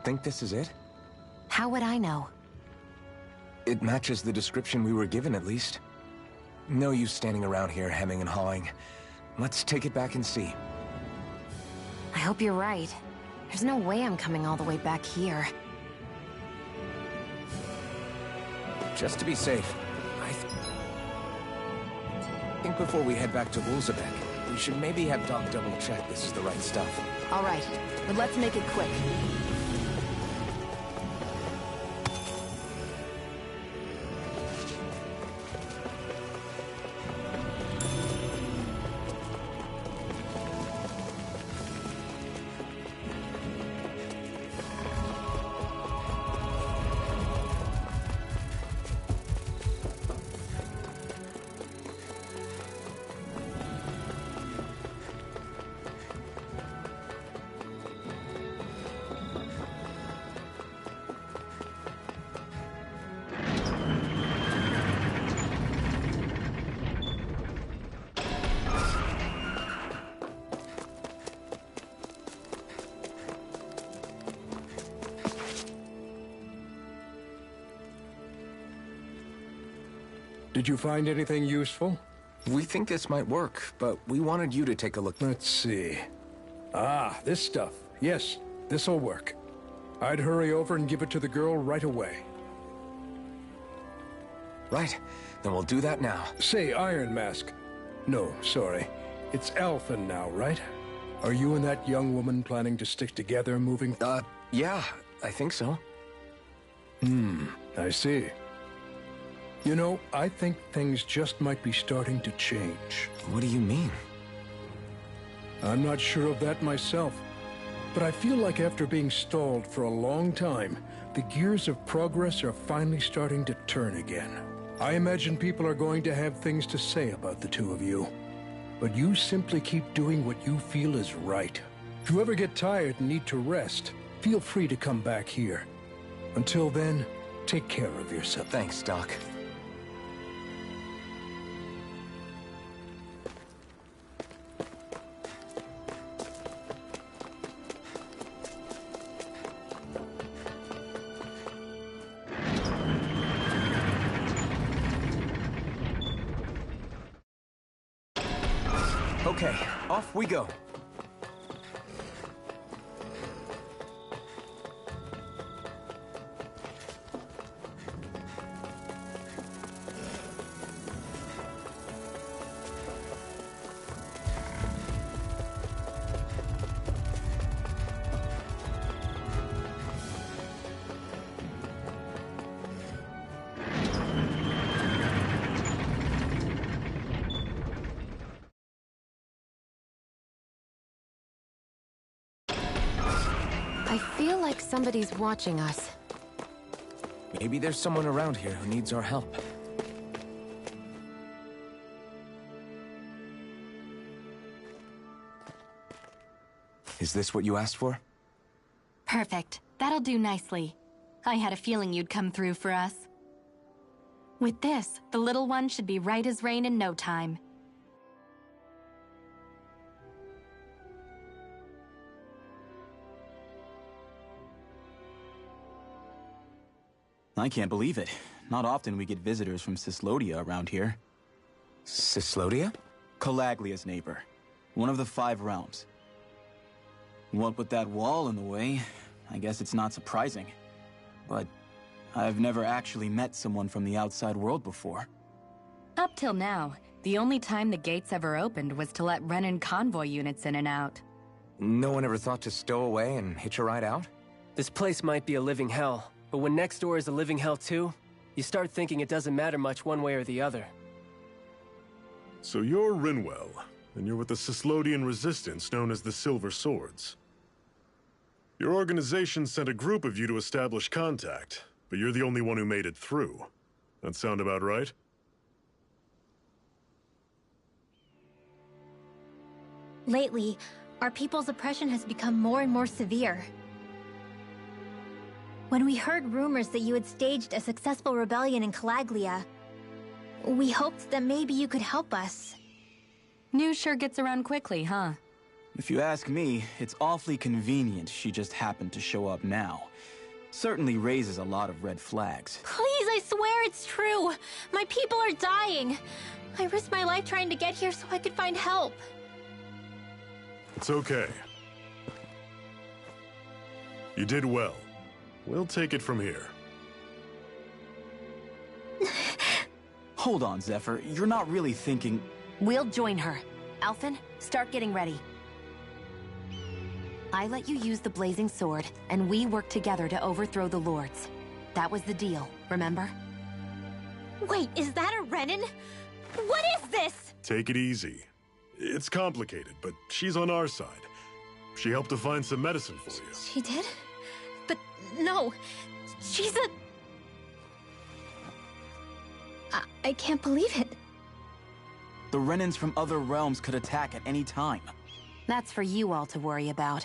think this is it? How would I know? It matches the description we were given, at least. No use standing around here hemming and hawing. Let's take it back and see. I hope you're right. There's no way I'm coming all the way back here. Just to be safe, I think before we head back to Wolzabek, we should maybe have Doc double-check this is the right stuff. All right, but let's make it quick. Did you find anything useful? We think this might work, but we wanted you to take a look. Let's see. Ah, this stuff. Yes, this'll work. I'd hurry over and give it to the girl right away. Right, then we'll do that now. Say, Iron Mask. No, sorry. It's Alphen now, right? Are you and that young woman planning to stick together moving? Yeah, I think so. I see. You know, I think things just might be starting to change. What do you mean? I'm not sure of that myself, but I feel like after being stalled for a long time, the gears of progress are finally starting to turn again. I imagine people are going to have things to say about the two of you, but you simply keep doing what you feel is right. If you ever get tired and need to rest, feel free to come back here. Until then, take care of yourself. Thanks, Doc. Okay, off we go. I feel like somebody's watching us. Maybe there's someone around here who needs our help. Is this what you asked for? Perfect. That'll do nicely. I had a feeling you'd come through for us. With this, the little one should be right as rain in no time. I can't believe it. Not often we get visitors from Cislodia around here. Cislodia? Calaglia's neighbor. One of the 5 realms. What with that wall in the way, I guess it's not surprising. But I've never actually met someone from the outside world before. Up till now, the only time the gates ever opened was to let Renan convoy units in and out. No one ever thought to stow away and hitch a ride out? This place might be a living hell, but when next door is a living hell too, you start thinking it doesn't matter much one way or the other. So you're Rinwell, and you're with the Cislodian resistance known as the Silver Swords. Your organization sent a group of you to establish contact, but you're the only one who made it through. That sound about right? Lately, our people's oppression has become more and more severe. When we heard rumors that you had staged a successful rebellion in Calaglia, we hoped that maybe you could help us. News sure gets around quickly, huh? If you ask me, it's awfully convenient she just happened to show up now. Certainly raises a lot of red flags. Please, I swear it's true. My people are dying. I risked my life trying to get here so I could find help. It's okay. You did well. We'll take it from here. Hold on, Zephyr. You're not really thinking... We'll join her. Alphen, start getting ready. I let you use the blazing sword, and we worked together to overthrow the lords. That was the deal, remember? Wait, is that a Renin? What is this? Take it easy. It's complicated, but she's on our side. She helped to find some medicine for you. She did? But no, she's a... I can't believe it. The Renins from other realms could attack at any time. That's for you all to worry about.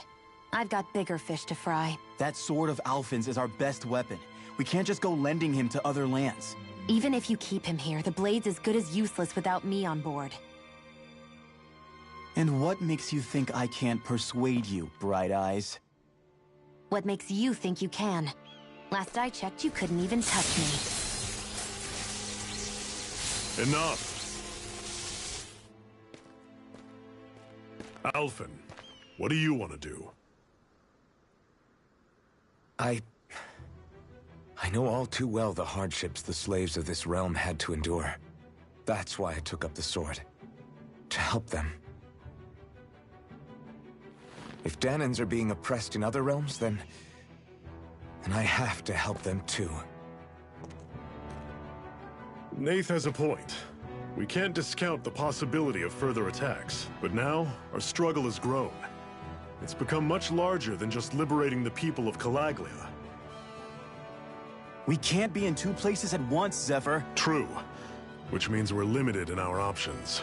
I've got bigger fish to fry. That sword of Alphen's is our best weapon. We can't just go lending him to other lands. Even if you keep him here, the blade's as good as useless without me on board. And what makes you think I can't persuade you, Bright Eyes? What makes you think you can? Last I checked, you couldn't even touch me. Enough! Alphen, what do you want to do? I know all too well the hardships the slaves of this realm had to endure. That's why I took up the sword. To help them. If Danans are being oppressed in other realms, then I have to help them too. Nath has a point. We can't discount the possibility of further attacks, but now our struggle has grown. It's become much larger than just liberating the people of Calaglia. We can't be in two places at once, Zephyr. True, which means we're limited in our options.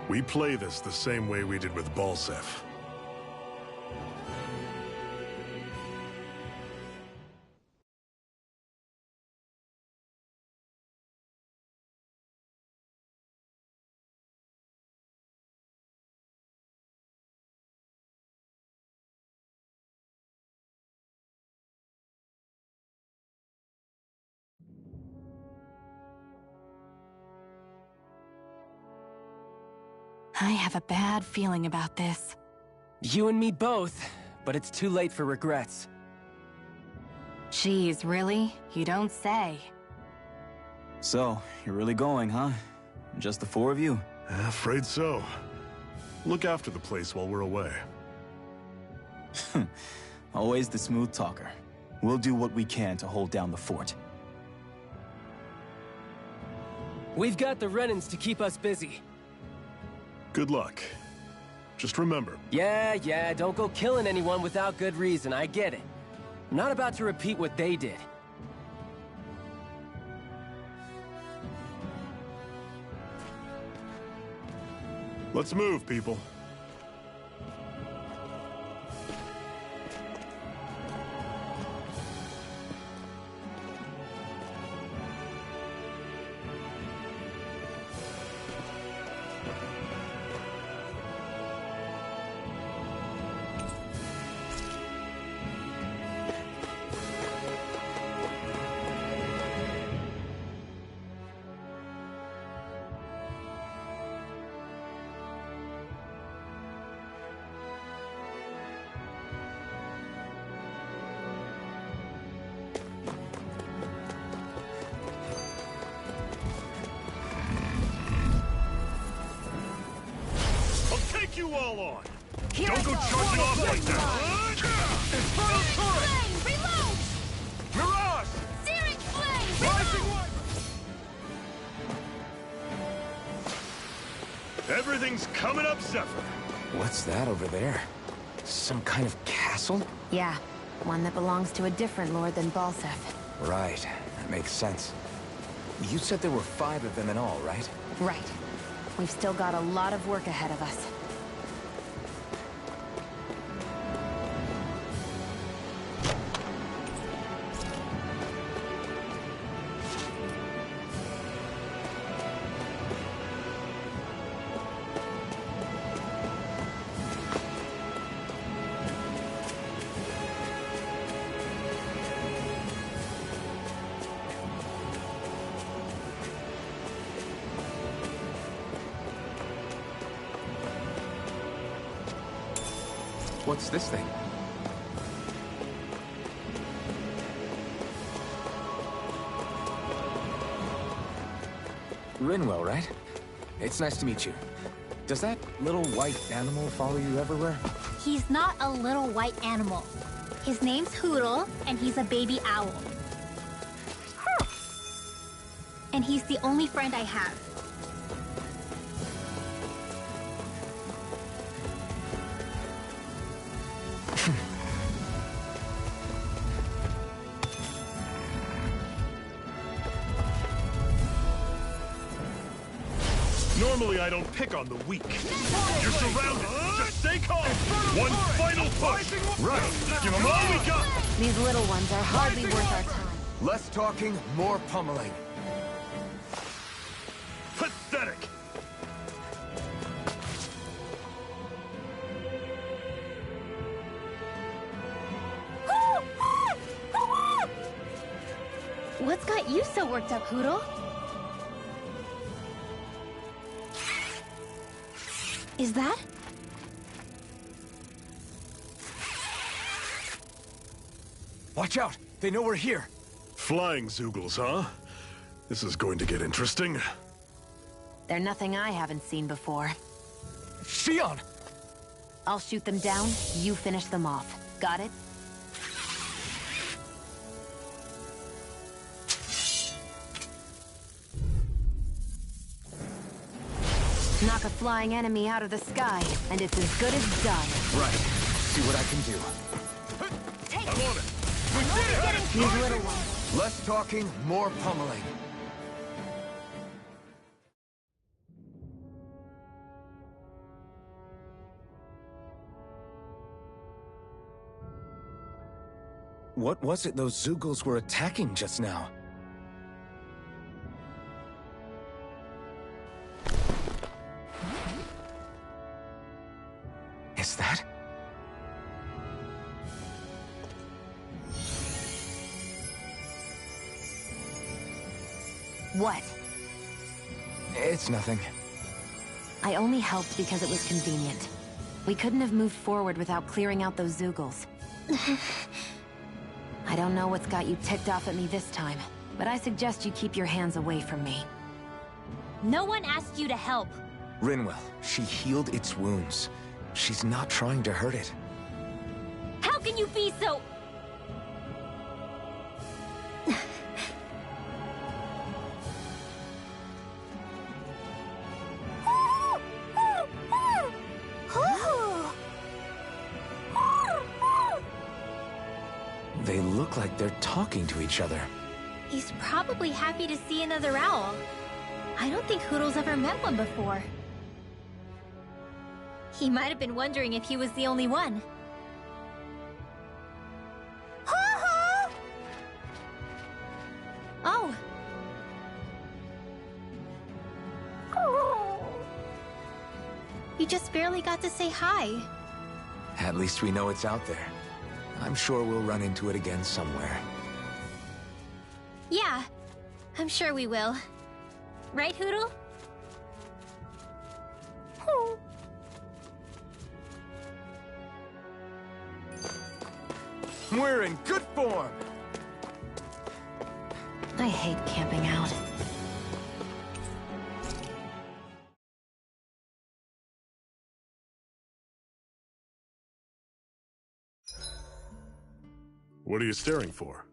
We play this the same way we did with Balseph. I have a bad feeling about this. You and me both, but it's too late for regrets. Jeez, really? You don't say. So, you're really going, huh? Just the four of you? Afraid so. Look after the place while we're away. Always the smooth talker. We'll do what we can to hold down the fort. We've got the Renins to keep us busy. Good luck. Just remember... Yeah, don't go killing anyone without good reason, I get it. I'm not about to repeat what they did. Let's move, people. You all on! Here Don't go charging off like that! Flame! Reload! Mirage! Searing flame! Rising one! Everything's coming up, Zephyr! What's that over there? Some kind of castle? Yeah, one that belongs to a different lord than Balseph. Right, that makes sense. You said there were 5 of them in all, right? Right. We've still got a lot of work ahead of us. What's this thing? Rinwell, right? It's nice to meet you. Does that little white animal follow you everywhere? He's not a little white animal. His name's Hoodle, and he's a baby owl. And he's the only friend I have. Normally, I don't pick on the weak. You're surrounded. Just stay calm. One final push. Right. Give them all we got. These little ones are hardly worth our time. Less talking, more pummeling. Pathetic. What's got you so worked up, Hoodle? Is that? Watch out! They know we're here! Flying Zoogles, huh? This is going to get interesting. They're nothing I haven't seen before. Shion! I'll shoot them down, you finish them off. Got it? Knock a flying enemy out of the sky, and it's as good as done. Right. See what I can do. I'm on it. These little ones. Less talking, more pummeling. What was it those Zoogles were attacking just now? Is that? What? It's nothing. I only helped because it was convenient. We couldn't have moved forward without clearing out those Zoogles. I don't know what's got you ticked off at me this time, but I suggest you keep your hands away from me. No one asked you to help. Rinwell, she healed its wounds. She's not trying to hurt it. How can you be so... They look like they're talking to each other. He's probably happy to see another owl. I don't think Hoodle's ever met one before. He might have been wondering if he was the only one. Oh. You just barely got to say hi. At least we know it's out there. I'm sure we'll run into it again somewhere. Yeah, I'm sure we will. Right, Hoodle? We're in good form! I hate camping out. What are you staring for?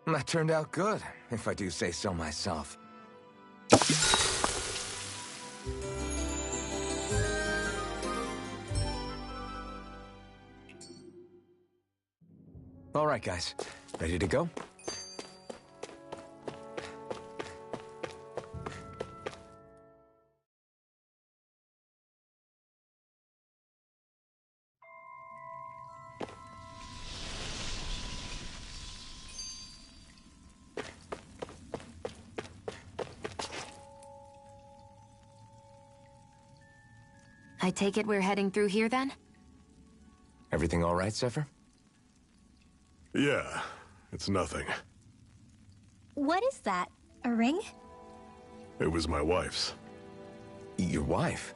That turned out good, if I do say so myself. All right, guys. Ready to go? I take it we're heading through here then? Everything all right, Zephyr? Yeah, it's nothing. What is that? A ring? It was my wife's. Your wife?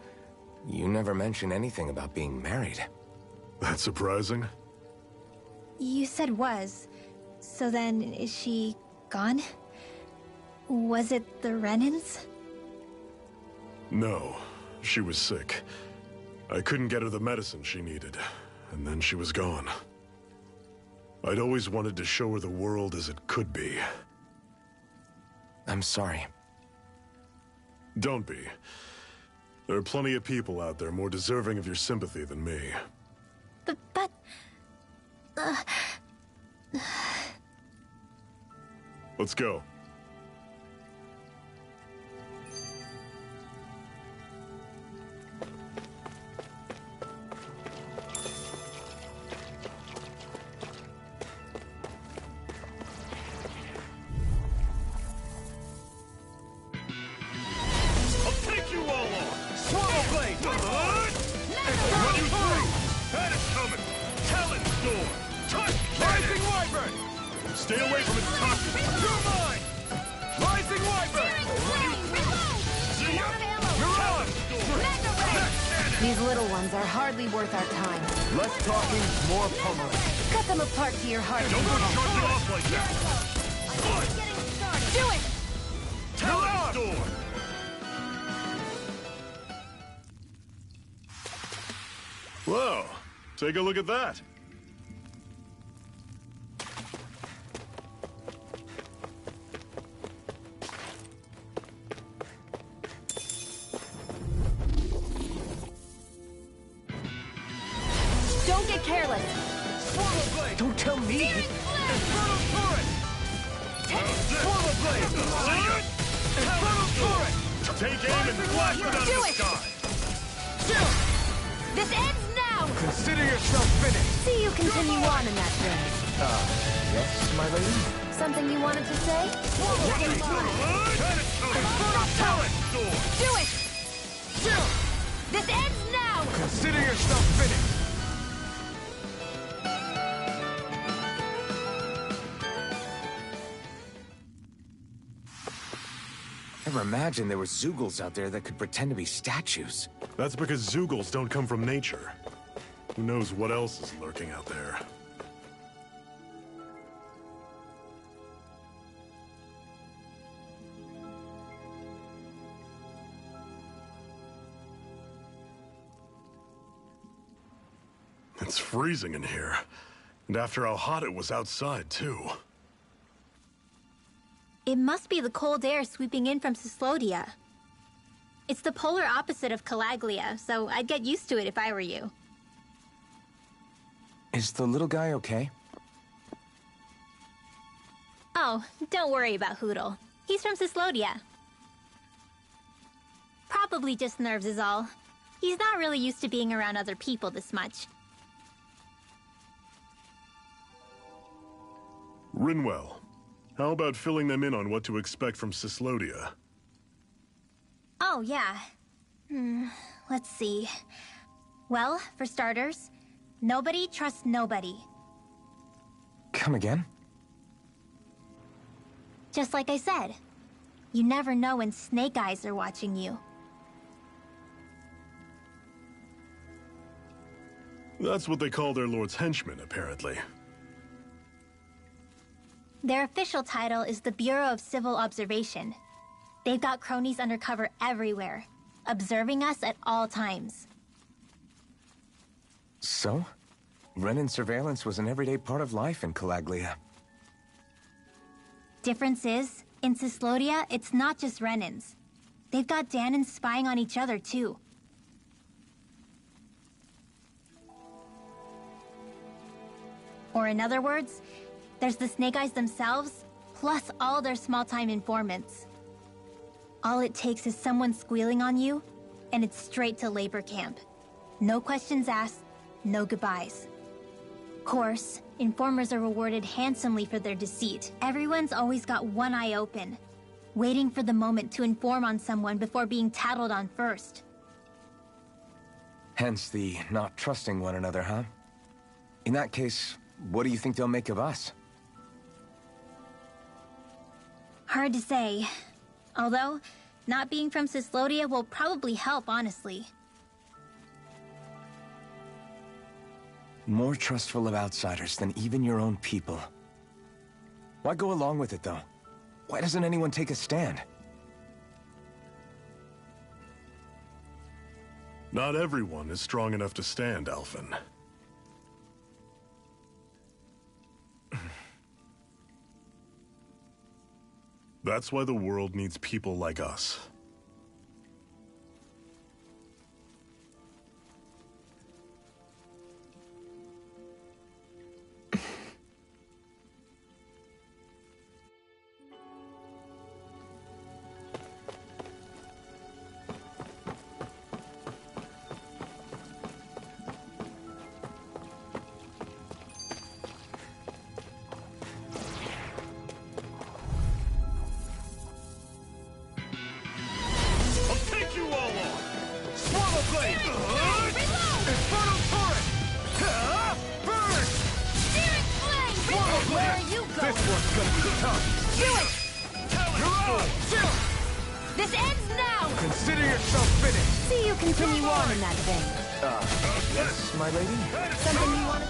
You never mentioned anything about being married. That's surprising? You said was. So then, is she gone? Was it the Renans? No, she was sick. I couldn't get her the medicine she needed, and then she was gone. I'd always wanted to show her the world as it could be. I'm sorry. Don't be. There are plenty of people out there more deserving of your sympathy than me. But... Let's go. Stay away from its toxins! You're mine! Rising Wyvern! These little ones are hardly worth our time. Less talking, more pummeling. Cut them apart to your heart. Don't go charging off like that! Do it! Talent door! Whoa! Take a look at that! Don't get careless. Don't tell me! Infernal Turret! Swallow Blade! Infernal Turret! Take aim and blast it out of Do the it! sky! This ends now! Consider yourself finished! See you continue on in that vein. Yes, my lady? Something you wanted to say? Infernal Talent Sword! Do it! This ends now! Consider yourself finished! Never imagined there were Zeugles out there that could pretend to be statues. That's because Zeugles don't come from nature. Who knows what else is lurking out there? It's freezing in here. And after how hot it was outside, too. It must be the cold air sweeping in from Cyslodia. It's the polar opposite of Calaglia, so I'd get used to it if I were you. Is the little guy okay? Oh, don't worry about Hootle. He's from Cyslodia. Probably just nerves is all. He's not really used to being around other people this much. Rinwell, how about filling them in on what to expect from Cyslodia? Oh, yeah. Let's see. Well, for starters, nobody trusts nobody. Come again? Just like I said. You never know when snake eyes are watching you. That's what they call their lord's henchmen, apparently. Their official title is the Bureau of Civil Observation. They've got cronies undercover everywhere, observing us at all times. So? Renan surveillance was an everyday part of life in Calaglia. Difference is, in Cyslodia, it's not just Renans. They've got Danans spying on each other, too. Or in other words, there's the Snake Eyes themselves, plus all their small-time informants. All it takes is someone squealing on you, and it's straight to labor camp. No questions asked, no goodbyes. Of course, informers are rewarded handsomely for their deceit. Everyone's always got one eye open, waiting for the moment to inform on someone before being tattled on first. Hence the not trusting one another, huh? In that case, what do you think they'll make of us? Hard to say. Although, not being from Cyslodia will probably help, honestly. More trustful of outsiders than even your own people. Why go along with it, though? Why doesn't anyone take a stand? Not everyone is strong enough to stand, Alphen. That's why the world needs people like us. This ends now! Consider yourself finished! See you continue on in that vein. Yes, my lady? Something you want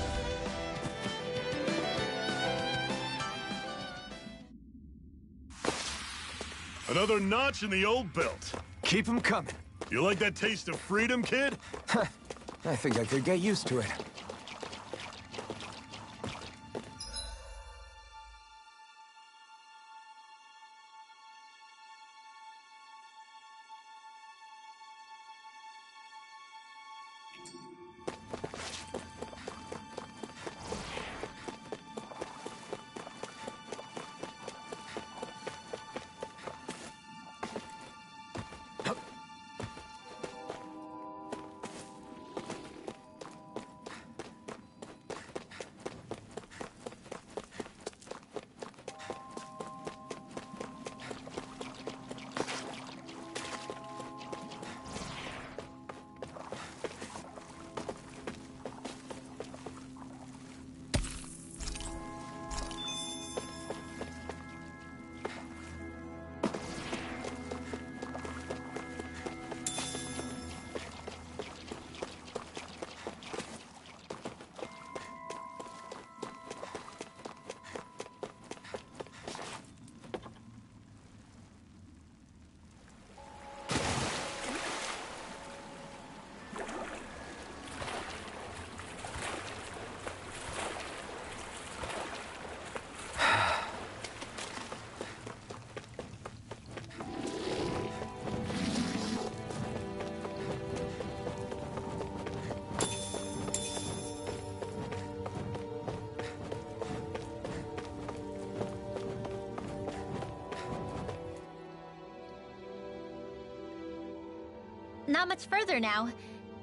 to... Another notch in the old belt. Keep them coming. You like that taste of freedom, kid? I think I could get used to it. Not much further now.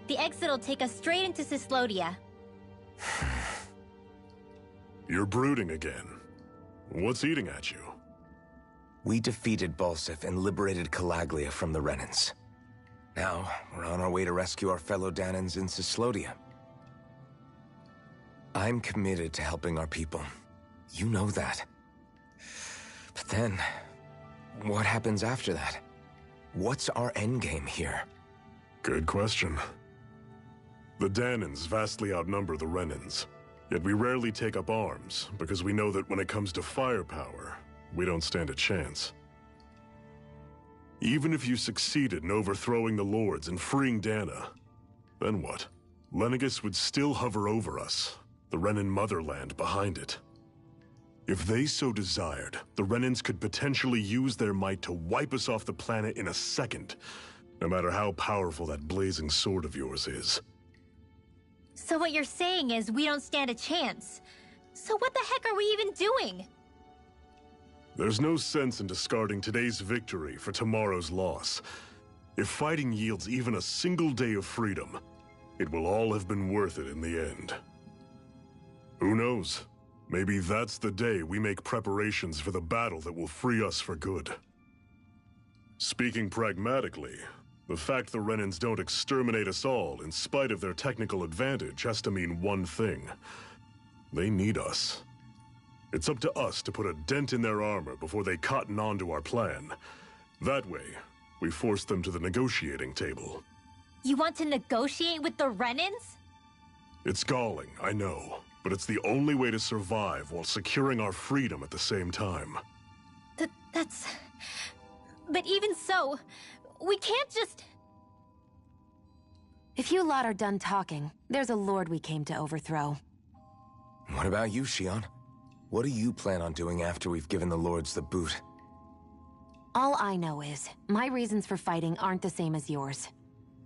The exit'll take us straight into Cyslodia. You're brooding again. What's eating at you? We defeated Balsif and liberated Calaglia from the Renans. Now, we're on our way to rescue our fellow Danans in Cyslodia. I'm committed to helping our people. You know that. But then, what happens after that? What's our endgame here? Good question. The Danans vastly outnumber the Renans. Yet we rarely take up arms, because we know that when it comes to firepower, we don't stand a chance. Even if you succeeded in overthrowing the Lords and freeing Dana, then what? Lenegis would still hover over us, the Renan motherland behind it. If they so desired, the Renans could potentially use their might to wipe us off the planet in a second, no matter how powerful that blazing sword of yours is. So what you're saying is we don't stand a chance. So what the heck are we even doing? There's no sense in discarding today's victory for tomorrow's loss. If fighting yields even a single day of freedom, it will all have been worth it in the end. Who knows? Maybe that's the day we make preparations for the battle that will free us for good. Speaking pragmatically, The fact the Renans don't exterminate us all, in spite of their technical advantage, has to mean one thing. They need us. It's up to us to put a dent in their armor before they cotton on to our plan. That way, we force them to the negotiating table. You want to negotiate with the Renans? It's galling, I know, but it's the only way to survive while securing our freedom at the same time. That's... But even so, we can't just... If you lot are done talking, there's a lord we came to overthrow. What about you, Shion? What do you plan on doing after we've given the lords the boot? All I know is, my reasons for fighting aren't the same as yours.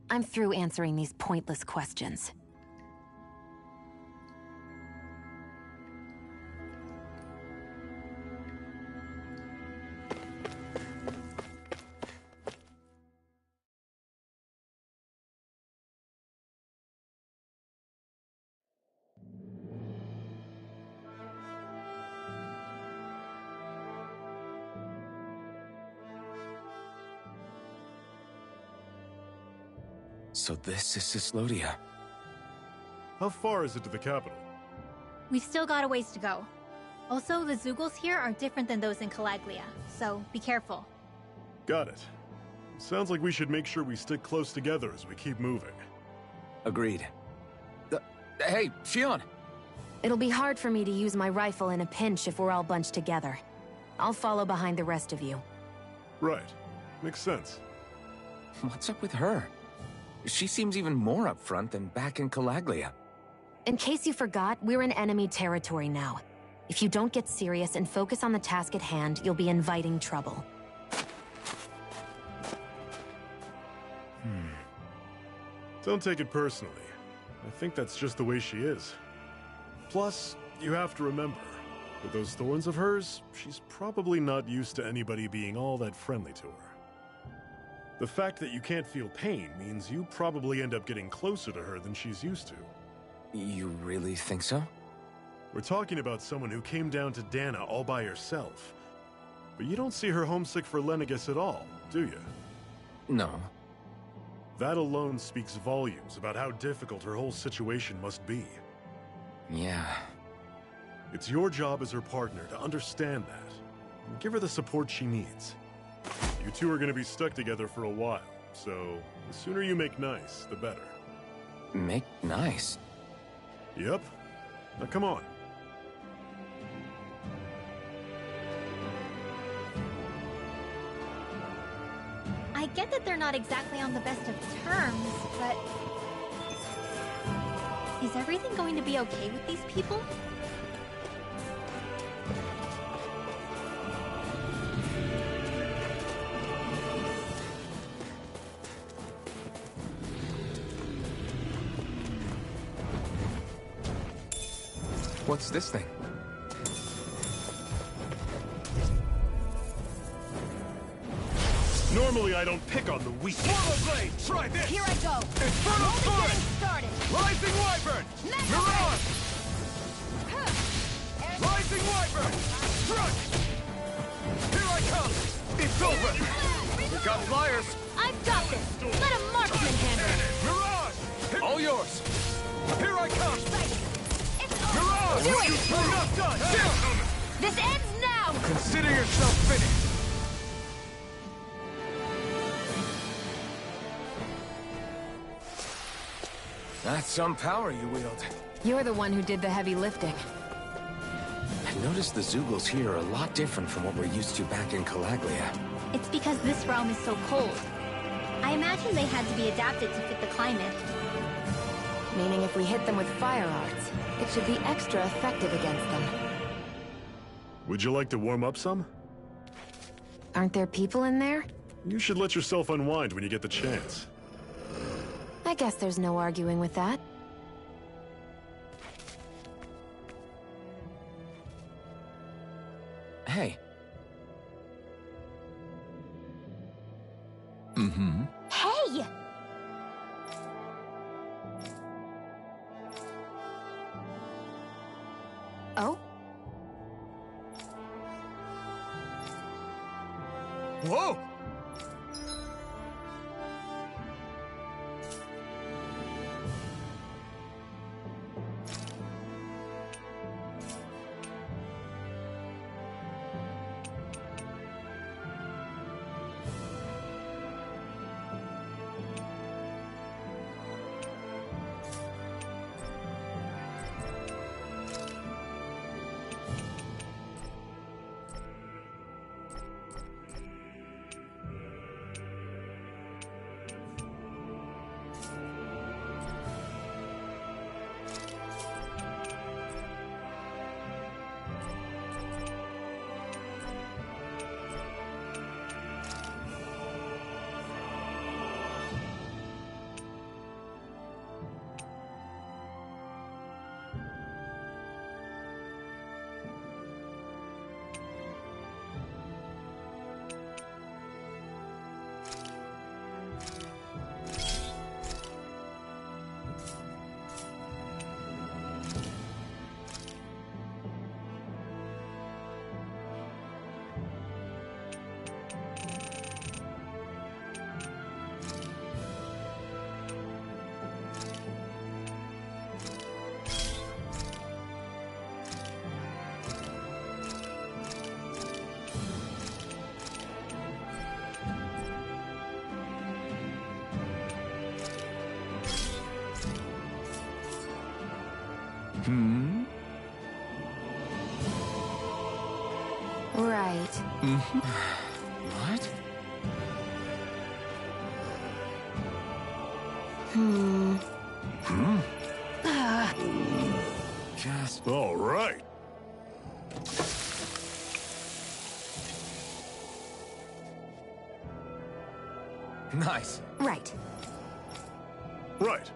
I'm through answering these pointless questions. So this is Sislodia. How far is it to the capital? We've still got a ways to go. Also, the Zeugles here are different than those in Calaglia, so be careful. Got it. Sounds like we should make sure we stick close together as we keep moving. Agreed. Hey, Shion! It'll be hard for me to use my rifle in a pinch if we're all bunched together. I'll follow behind the rest of you. Right. Makes sense. What's up with her? She seems even more upfront than back in Calaglia. In case you forgot, we're in enemy territory now. If you don't get serious and focus on the task at hand, you'll be inviting trouble. Don't take it personally. I think that's just the way she is. Plus, you have to remember, with those thorns of hers, she's probably not used to anybody being all that friendly to her. The fact that you can't feel pain means you probably end up getting closer to her than she's used to. You really think so? We're talking about someone who came down to Dana all by herself. But you don't see her homesick for Lenegis at all, do you? No. That alone speaks volumes about how difficult her whole situation must be. Yeah. It's your job as her partner to understand that, and give her the support she needs. You two are going to be stuck together for a while, so the sooner you make nice, the better. Make nice? Yep. Now come on. I get that they're not exactly on the best of terms, but... Is everything going to be okay with these people? What's this thing? Normally I don't pick on the weak. Portal Blade, try this! Here I go! Infernal Only Sword! getting started! Rising Wyvern! Mirage! Rising Wyvern! Strike! Here I come! It's over! We got flyers! I've got this! Let a marksman handle it! Mirage! All yours! Here I come! It's over! Mirage! Do it! You're not done! This ends now! Consider yourself finished! That's some power you wield. You're the one who did the heavy lifting. I noticed the Zeugles here are a lot different from what we're used to back in Calaglia. It's because this realm is so cold. I imagine they had to be adapted to fit the climate. Meaning if we hit them with fire arts, it should be extra effective against them. Would you like to warm up some? Aren't there people in there? You should let yourself unwind when you get the chance. I guess there's no arguing with that. Hey. Hey! Oh? Whoa! Right. What? Just... All right. Nice. Right. Right.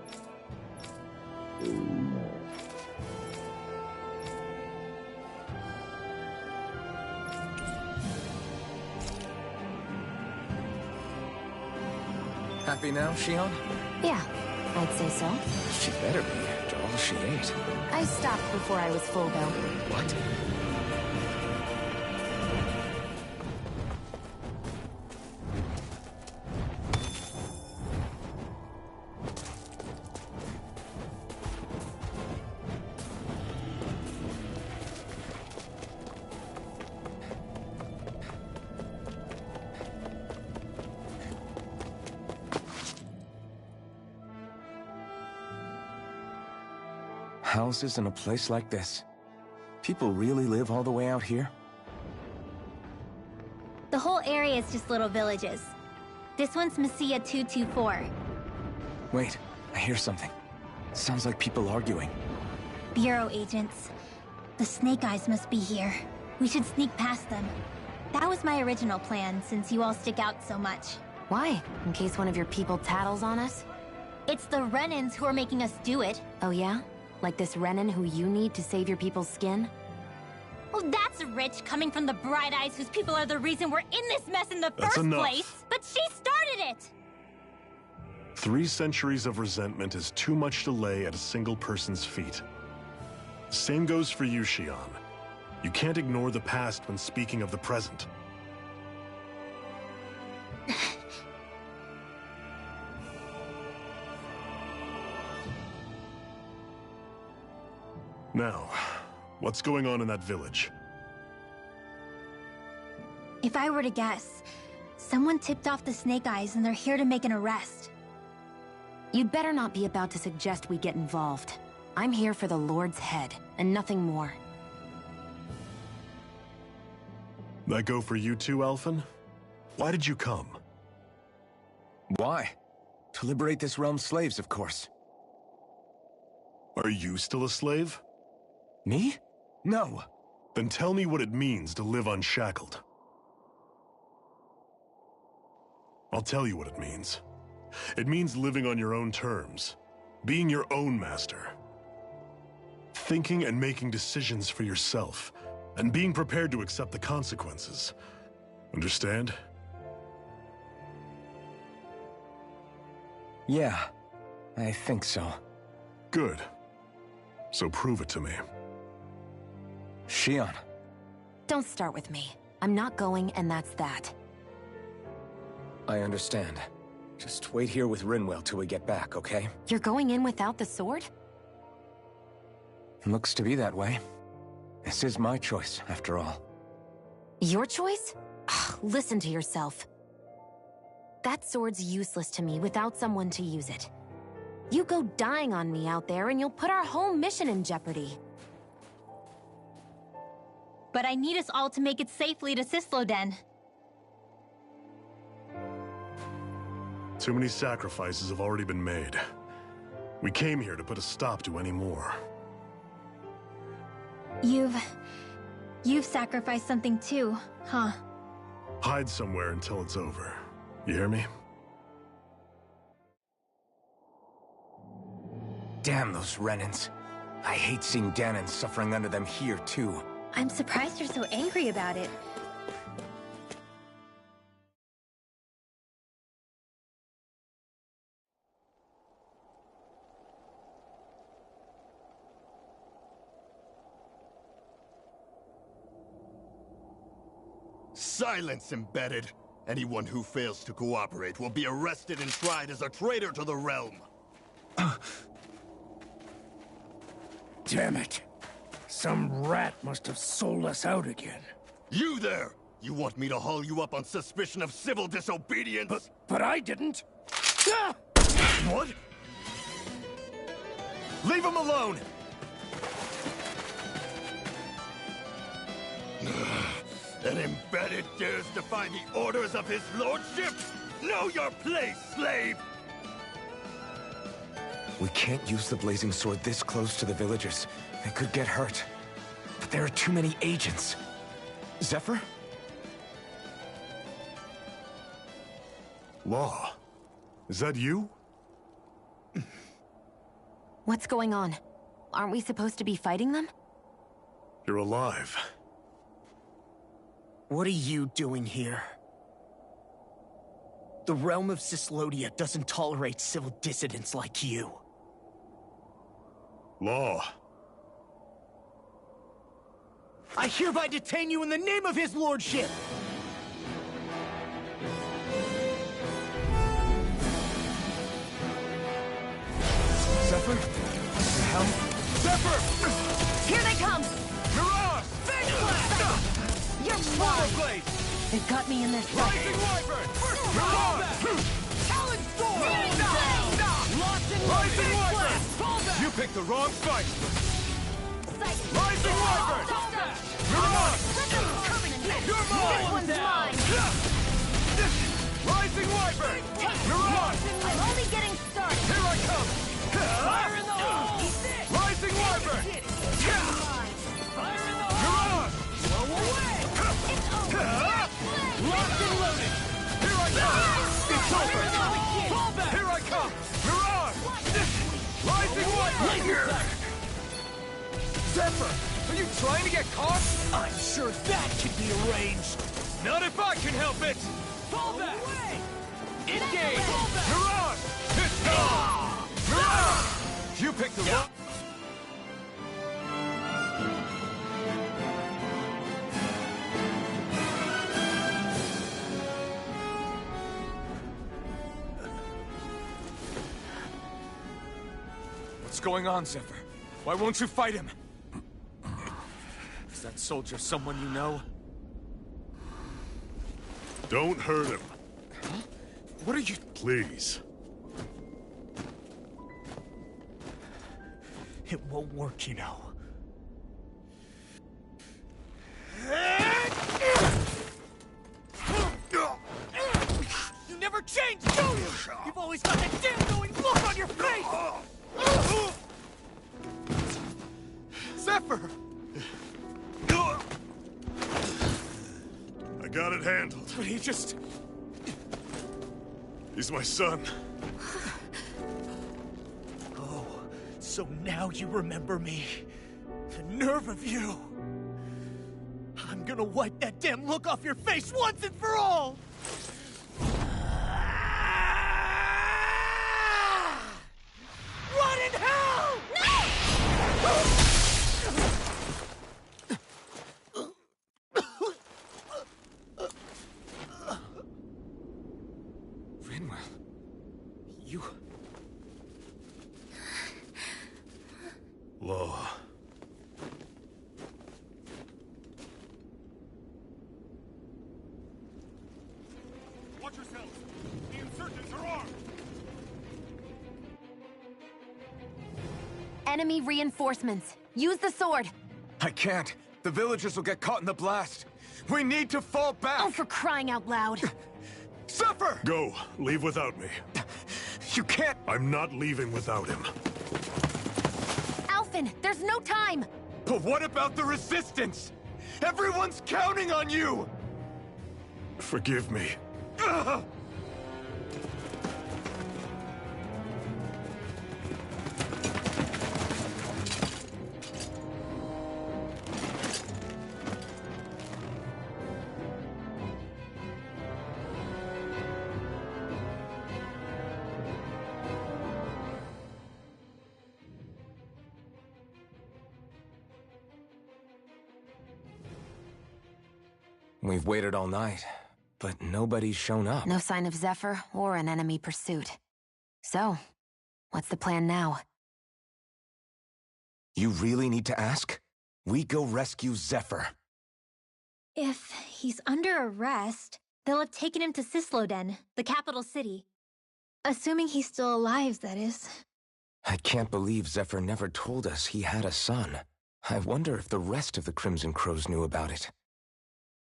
Happy now, Shion? Yeah, I'd say so. She better be, after all she ate. I stopped before I was full, though. What? Houses in a place like this. People really live all the way out here? The whole area is just little villages. This one's Messiah 224. Wait, I hear something. Sounds like people arguing. Bureau agents. The Snake Eyes must be here. We should sneak past them. That was my original plan, since you all stick out so much. Why? In case one of your people tattles on us? It's the Renans who are making us do it. Oh yeah? Like this Renan who you need to save your people's skin? Well, that's rich coming from the Bright Eyes whose people are the reason we're in this mess in the That's first enough. place. But she started it! 3 centuries of resentment is too much to lay at a single person's feet. Same goes for you, Shion. You can't ignore the past when speaking of the present. Now, what's going on in that village? If I were to guess, someone tipped off the Snake Eyes and they're here to make an arrest. You'd better not be about to suggest we get involved. I'm here for the Lord's head, and nothing more. That go for you too, Alphen? Why did you come? Why? To liberate this realm's slaves, of course. Are you still a slave? Me? No. Then tell me what it means to live unshackled. I'll tell you what it means. It means living on your own terms, being your own master. Thinking and making decisions for yourself, and being prepared to accept the consequences. Understand? Yeah, I think so. Good. So prove it to me. Shion. Don't start with me. I'm not going, and that's that. I understand. Just wait here with Rinwell till we get back, okay? You're going in without the sword? Looks to be that way. This is my choice, after all. Your choice? Ugh, listen to yourself. That sword's useless to me without someone to use it. You go dying on me out there and you'll put our whole mission in jeopardy. But I need us all to make it safely to Sisloden. Too many sacrifices have already been made. We came here to put a stop to any more. You've sacrificed something too, huh? Hide somewhere until it's over. You hear me? Damn those Renans. I hate seeing Danon suffering under them here, too. I'm surprised you're so angry about it. Silence, embedded. Anyone who fails to cooperate will be arrested and tried as a traitor to the realm. Damn it. Some rat must have sold us out again. You there! You want me to haul you up on suspicion of civil disobedience? But I didn't. Ah! What? Leave him alone! An embedded dares defy the orders of his lordship? Know your place, slave! We can't use the blazing sword this close to the villagers. They could get hurt. But there are too many agents. Zephyr? Law. Is that you? What's going on? Aren't we supposed to be fighting them? You're alive. What are you doing here? The realm of Cyslodia doesn't tolerate civil dissidents like you. Law. I hereby detain you in the name of his lordship! Zephyr? What the hell? Zephyr! Here they come! Mirage! Fang Blast! You're fine! Blade! They've got me in their sights. Rising Wyvern! Mirage! Talon Storm! Lost in Rising Fang Wyvern! Blast! Fall back! You picked the wrong fight! Psychic! Rising Wyvern! Mirage! Coming in! You're This mine! one's mine! Rising Wyvern! Mirage! I'm only getting started! Here I come! Fire in the hole! Rising Wyvern! Fire in the hole! Mirage! Blow away! It's over! Locked and loaded! Here I come! It's over! Fall back! Here I come! Mirage! Rising Wyvern! Zephyr! Are you trying to get caught? I'm sure that can be arranged! Not if I can help it! Fall back! Engage! Mirage! Mirage! You picked the wrong... What's going on, Zephyr? Why won't you fight him? Is that soldier someone you know? Don't hurt him. What are you... Please. It won't work, you know. You never change, do you? You've always got that damn knowing look on your face! Zephyr! I got it handled. But he just... He's my son. Oh, so now you remember me. The nerve of you! I'm gonna wipe that damn look off your face once and for all! Rot in hell! Rinwell. You... Law. Watch yourselves! The insurgents are armed! Enemy reinforcements. Use the sword. I can't. The villagers will get caught in the blast. We need to fall back! Oh, for crying out loud. Zephyr! Go. Leave without me. You can't... I'm not leaving without him. Alphen, there's no time. But what about the resistance? Everyone's counting on you! Forgive me. Ugh! We've waited all night, but nobody's shown up. No sign of Zephyr or an enemy pursuit. So, what's the plan now? You really need to ask? We go rescue Zephyr. If he's under arrest, they'll have taken him to Cysloden, the capital city. Assuming he's still alive, that is. I can't believe Zephyr never told us he had a son. I wonder if the rest of the Crimson Crows knew about it.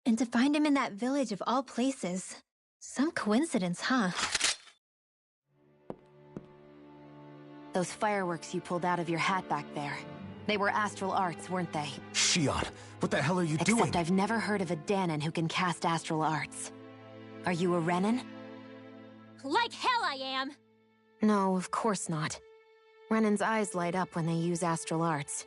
And to find him in that village of all places. Some coincidence, huh? Those fireworks you pulled out of your hat back there. They were astral arts, weren't they? Shion, what the hell are you doing? Except I've never heard of a Danon who can cast astral arts. Are you a Renin? Like hell I am! No, of course not. Renin's eyes light up when they use astral arts.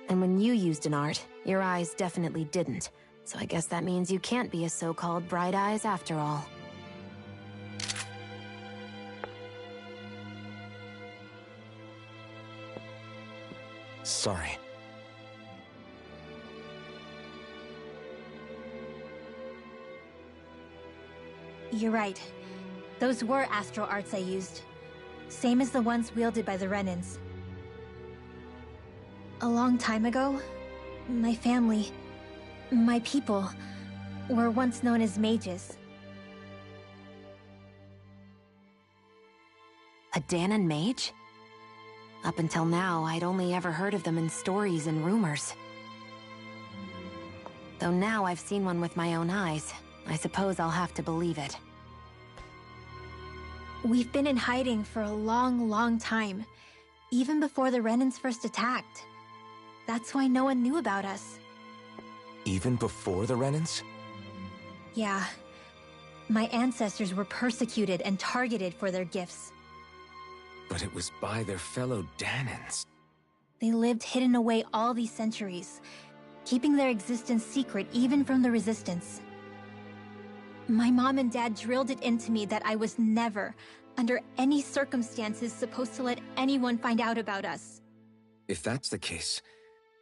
And when you used an art, your eyes definitely didn't. So I guess that means you can't be a so-called bright eyes after all. Sorry. You're right. Those were astral arts I used. Same as the ones wielded by the Renins. A long time ago, my family, my people, were once known as mages. A Danon mage? Up until now, I'd only ever heard of them in stories and rumors. Though now I've seen one with my own eyes, I suppose I'll have to believe it. We've been in hiding for a long, long time. Even before the Renins first attacked. That's why no one knew about us. Even before the Renins? Yeah. My ancestors were persecuted and targeted for their gifts. But it was by their fellow Danons. They lived hidden away all these centuries, keeping their existence secret even from the Resistance. My mom and dad drilled it into me that I was never, under any circumstances, supposed to let anyone find out about us. If that's the case,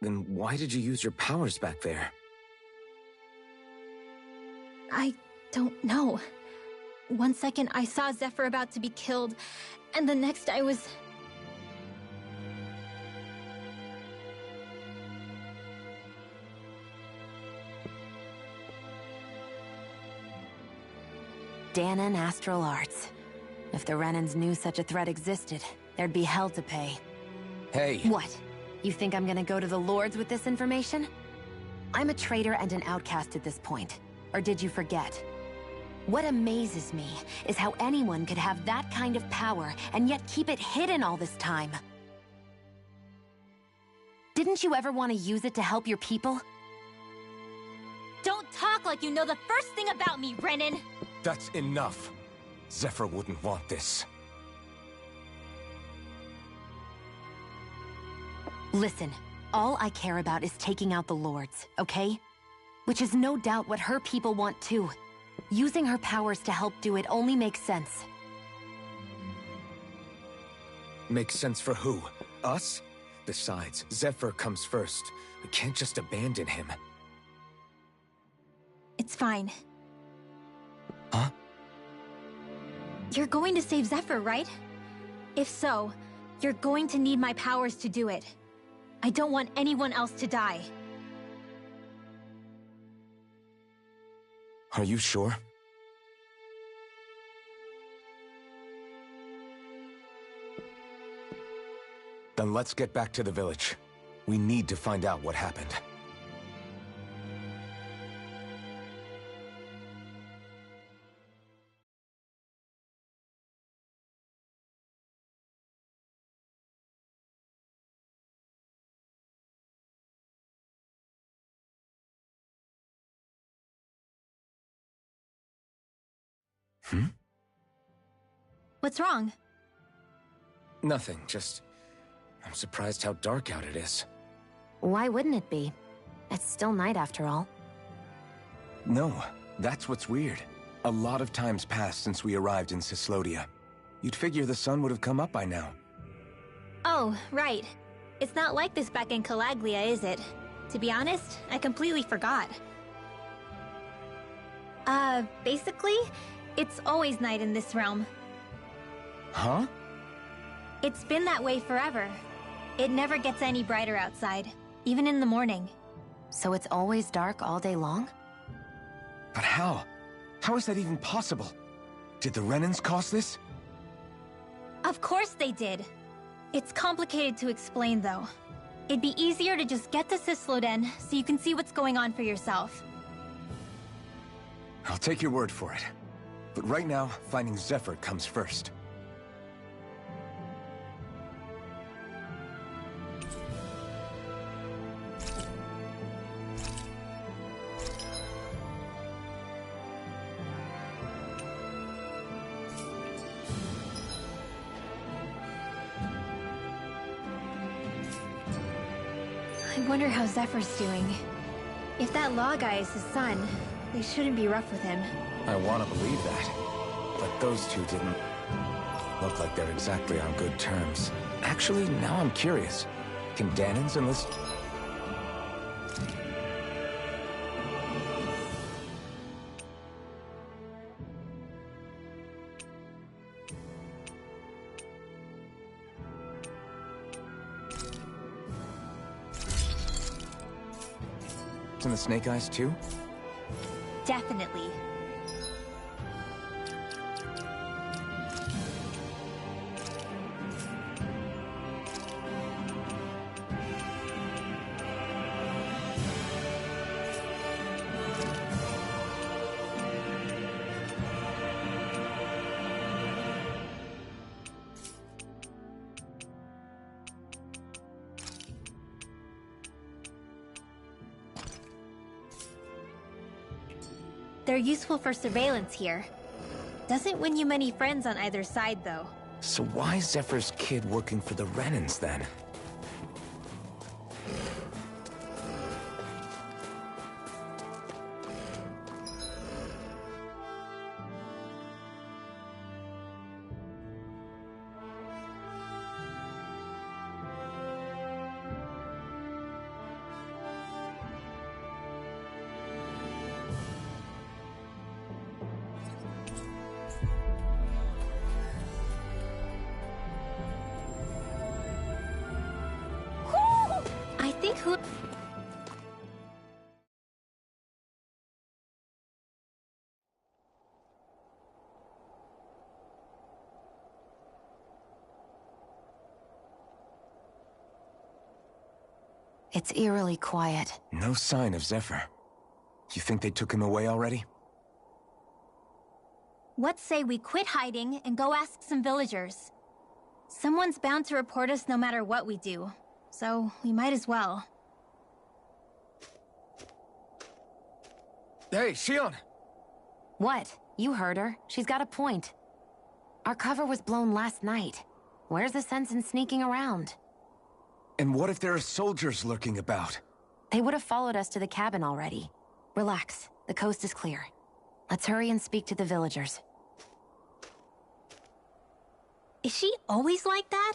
then why did you use your powers back there? I don't know. One second I saw Zephyr about to be killed, and the next I was... Danon astral arts. If the Renins knew such a threat existed, there'd be hell to pay. Hey! What? You think I'm gonna go to the Lords with this information? I'm a traitor and an outcast at this point. Or did you forget? What amazes me is how anyone could have that kind of power and yet keep it hidden all this time. Didn't you ever want to use it to help your people? Don't talk like you know the first thing about me, Renin! That's enough. Zephyr wouldn't want this. Listen, all I care about is taking out the Lords, okay? Which is no doubt what her people want too. Using her powers to help do it only makes sense. Makes sense for who? Us? Besides, Zephyr comes first. We can't just abandon him. It's fine. Huh? You're going to save Zephyr, right? If so, you're going to need my powers to do it. I don't want anyone else to die. Are you sure? Then let's get back to the village. We need to find out what happened. What's wrong? Nothing, just... I'm surprised how dark out it is. Why wouldn't it be? It's still night after all. No, that's what's weird. A lot of time's passed since we arrived in Cyslodia. You'd figure the sun would have come up by now. Oh, right. It's not like this back in Calaglia, is it? To be honest, I completely forgot. Basically, it's always night in this realm. Huh? It's been that way forever. It never gets any brighter outside, even in the morning. So it's always dark all day long? But how? How is that even possible? Did the Renins cause this? Of course they did. It's complicated to explain, though. It'd be easier to just get to Cysloden so you can see what's going on for yourself. I'll take your word for it. But right now, finding Zephyr comes first. I wonder how Zephyr's doing. If that law guy is his son, they shouldn't be rough with him. I want to believe that. But those two didn't look like they're exactly on good terms. Actually, now I'm curious. Can Danins enlist... in the Snake Eyes too? Definitely. They're useful for surveillance here. Doesn't win you many friends on either side, though. So why is Zephyr's kid working for the Renans, then? I think who... It's eerily quiet. No sign of Zephyr. You think they took him away already? What say we quit hiding and go ask some villagers? Someone's bound to report us no matter what we do, so we might as well. Hey, Shion! What? You heard her. She's got a point. Our cover was blown last night. Where's the sense in sneaking around? And what if there are soldiers lurking about? They would have followed us to the cabin already. Relax. The coast is clear. Let's hurry and speak to the villagers. Is she always like that?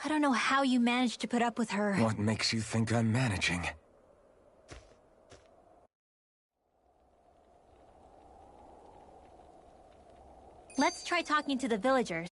I don't know how you managed to put up with her. What makes you think I'm managing? Let's try talking to the villagers.